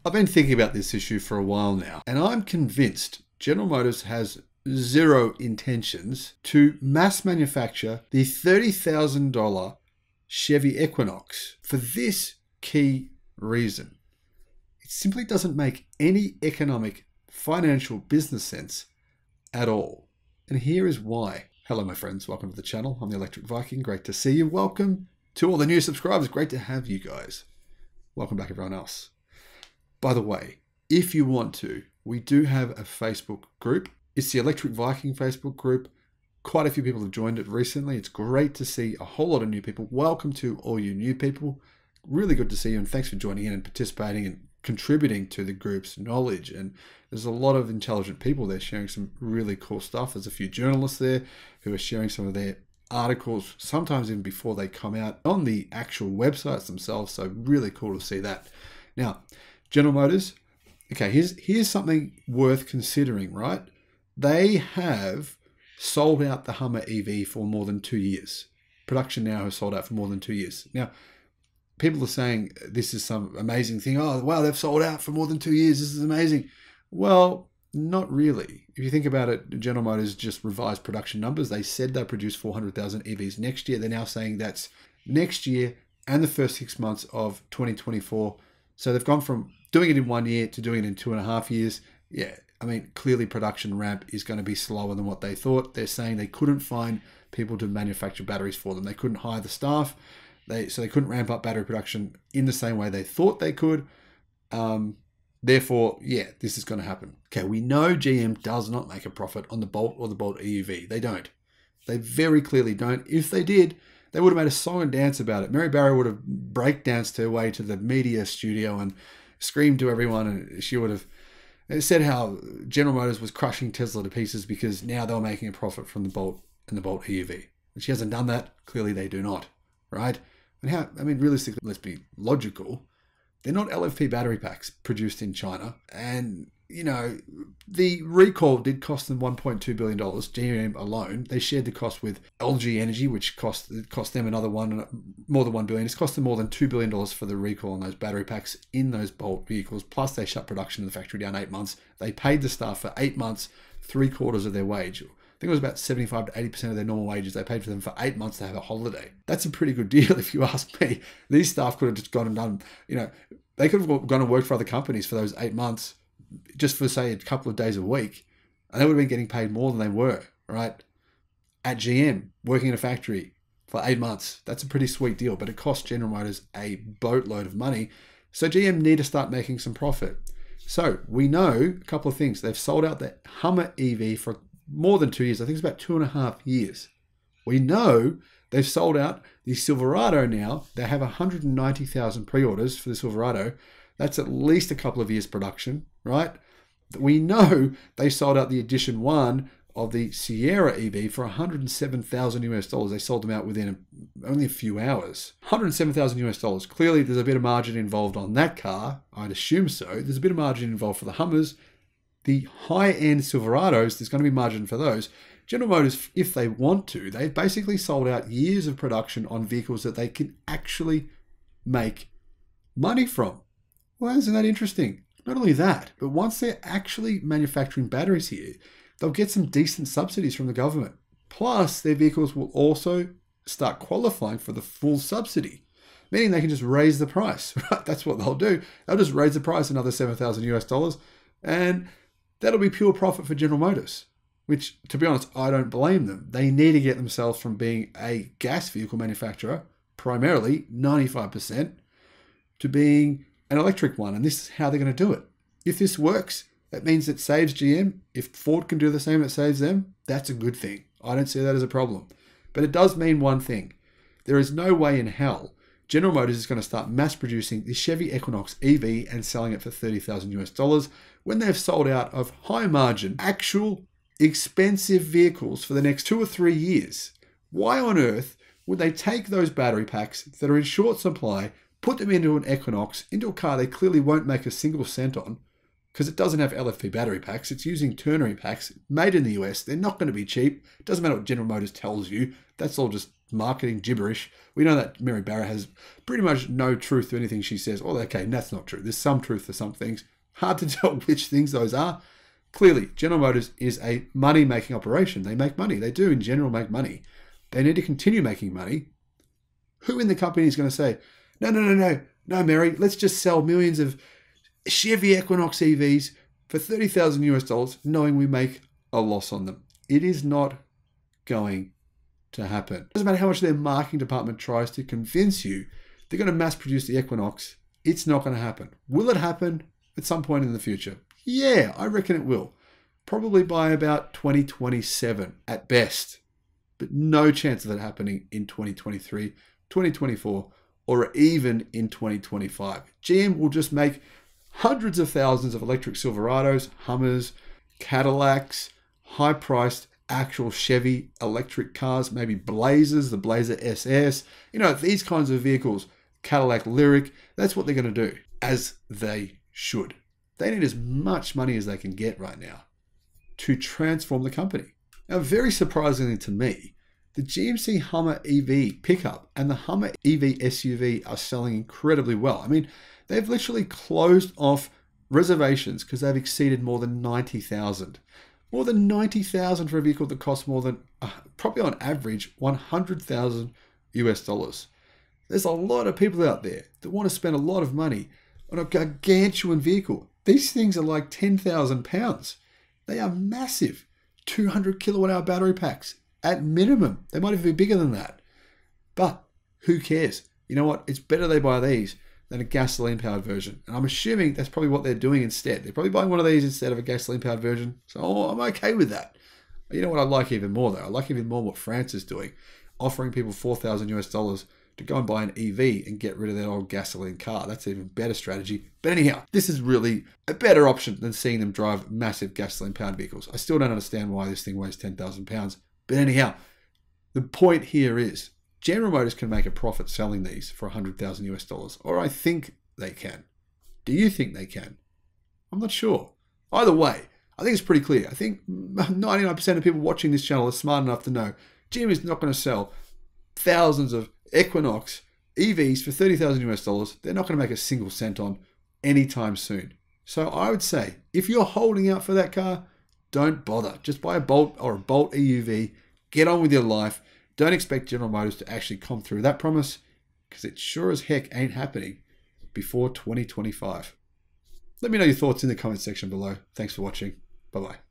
I've been thinking about this issue for a while now, and I'm convinced General Motors has zero intentions to mass manufacture the $30,000 Chevy Equinox for this key reason. It simply doesn't make any economic, financial, business sense at all. And here is why. Hello, my friends. Welcome to the channel. I'm the Electric Viking. Great to see you. Welcome to all the new subscribers. Great to have you guys. Welcome back, everyone else. By the way, if you want to, we do have a Facebook group. It's the Electric Viking Facebook group. Quite a few people have joined it recently. It's great to see a whole lot of new people. Welcome to all you new people. Really good to see you, and thanks for joining in and participating and contributing to the group's knowledge. And there's a lot of intelligent people there sharing some really cool stuff. There's a few journalists there who are sharing some of their articles, sometimes even before they come out on the actual websites themselves. So really cool to see that. Now, General Motors, okay, here's something worth considering, right? They have sold out the Hummer EV for more than 2 years. Production now has sold out for more than 2 years. Now, people are saying this is some amazing thing. Oh, wow, they've sold out for more than 2 years. This is amazing. Well, not really. If you think about it, General Motors just revised production numbers. They said they'll produce 400,000 EVs next year. They're now saying that's next year and the first 6 months of 2024. So they've gone from doing it in 1 year to doing it in 2.5 years. Yeah, I mean, clearly production ramp is going to be slower than what they thought. They're saying they couldn't find people to manufacture batteries for them. They couldn't hire the staff. So they couldn't ramp up battery production in the same way they thought they could. Therefore, yeah, this is going to happen. Okay, we know GM does not make a profit on the Bolt or the Bolt EV. They don't. They very clearly don't. If they did, they would have made a song and dance about it. Mary Barra would have breakdanced her way to the media studio and screamed to everyone, and she would have said how General Motors was crushing Tesla to pieces because now they were making a profit from the Bolt and the Bolt EV. And she hasn't done that. Clearly they do not, right? And how, I mean, realistically, let's be logical. They're not LFP battery packs produced in China. And, you know, the recall did cost them $1.2 billion, GM alone. They shared the cost with LG Energy, which cost them more than $1 billion. It's cost them more than $2 billion for the recall on those battery packs in those Bolt vehicles. Plus, they shut production in the factory down 8 months. They paid the staff for 8 months, 3/4 of their wage. I think it was about 75 to 80% of their normal wages. They paid for them for 8 months to have a holiday. That's a pretty good deal if you ask me. These staff could have just gone and done, you know, they could have gone and worked for other companies for those 8 months, just for, say, a couple of days a week, and they would have been getting paid more than they were, right? At GM, working in a factory for 8 months. That's a pretty sweet deal, but it cost General Motors a boatload of money. So GM need to start making some profit. So we know a couple of things. They've sold out the Hummer EV for more than 2 years. I think it's about 2.5 years. We know they've sold out the Silverado now. They have 190,000 pre-orders for the Silverado. That's at least a couple of years production, right? We know they sold out the Edition 1 of the Sierra EV for $107,000 US. They sold them out within only a few hours. $107,000 US. Clearly, there's a bit of margin involved on that car. I'd assume so. There's a bit of margin involved for the Hummers. The high-end Silverados, there's going to be margin for those. General Motors, if they want to, they've basically sold out years of production on vehicles that they can actually make money from. Well, isn't that interesting? Not only that, but once they're actually manufacturing batteries here, they'll get some decent subsidies from the government. Plus, their vehicles will also start qualifying for the full subsidy, meaning they can just raise the price, right? That's what they'll do. They'll just raise the price another $7,000 US, and that'll be pure profit for General Motors, which, to be honest, I don't blame them. They need to get themselves from being a gas vehicle manufacturer, primarily 95%, to being an electric one. And this is how they're going to do it. If this works, that means it saves GM. If Ford can do the same, it saves them. That's a good thing. I don't see that as a problem. But it does mean one thing. There is no way in hell General Motors is going to start mass producing the Chevy Equinox EV and selling it for $30,000 US when they've sold out of high margin, actual expensive vehicles for the next 2 or 3 years. Why on earth would they take those battery packs that are in short supply, put them into an Equinox, into a car they clearly won't make a single cent on, because it doesn't have LFP battery packs. It's using ternary packs made in the US. They're not going to be cheap. It doesn't matter what General Motors tells you. That's all just marketing gibberish. We know that Mary Barra has pretty much no truth to anything she says. Oh, okay, that's not true. There's some truth to some things. Hard to tell which things those are. Clearly, General Motors is a money-making operation. They make money. They do, in general, make money. They need to continue making money. Who in the company is going to say, no, Mary, let's just sell millions of Chevy Equinox EVs for $30,000 knowing we make a loss on them? It is not going to happen. It doesn't matter how much their marketing department tries to convince you they're going to mass produce the Equinox. It's not going to happen. Will it happen at some point in the future? Yeah, I reckon it will. Probably by about 2027 at best. But no chance of that happening in 2023, 2024, or even in 2025. GM will just make hundreds of thousands of electric Silverados, Hummers, Cadillacs, high-priced actual Chevy electric cars, maybe Blazers, the Blazer SS, these kinds of vehicles, Cadillac Lyric. That's what they're going to do, as they should. They need as much money as they can get right now to transform the company. Now, very surprisingly to me, the GMC Hummer EV pickup and the Hummer EV SUV are selling incredibly well. I mean, they've literally closed off reservations because they've exceeded more than 90,000. More than 90,000 for a vehicle that costs more than, probably on average, $100,000 US. There's a lot of people out there that want to spend a lot of money on a gargantuan vehicle. These things are like 10,000 pounds. They are massive. 200 kilowatt hour battery packs at minimum. They might even be bigger than that. But who cares? You know what? It's better they buy these than a gasoline powered version. And I'm assuming that's probably what they're doing instead. They're probably buying one of these instead of a gasoline powered version. So I'm okay with that. You know what I like even more though? I like even more what France is doing, offering people $4,000 to go and buy an EV and get rid of that old gasoline car. That's an even better strategy. But anyhow, this is really a better option than seeing them drive massive gasoline powered vehicles. I still don't understand why this thing weighs 10,000 pounds. But anyhow, the point here is General Motors can make a profit selling these for $100,000 or I think they can. Do you think they can? I'm not sure. Either way, I think it's pretty clear. I think 99% of people watching this channel are smart enough to know GM is not going to sell thousands of Equinox EVs for $30,000. They're not going to make a single cent on anytime soon. So I would say, if you're holding out for that car, don't bother. Just buy a Bolt or a Bolt EUV. Get on with your life. Don't expect General Motors to actually come through that promise, because it sure as heck ain't happening before 2025. Let me know your thoughts in the comment section below. Thanks for watching. Bye-bye.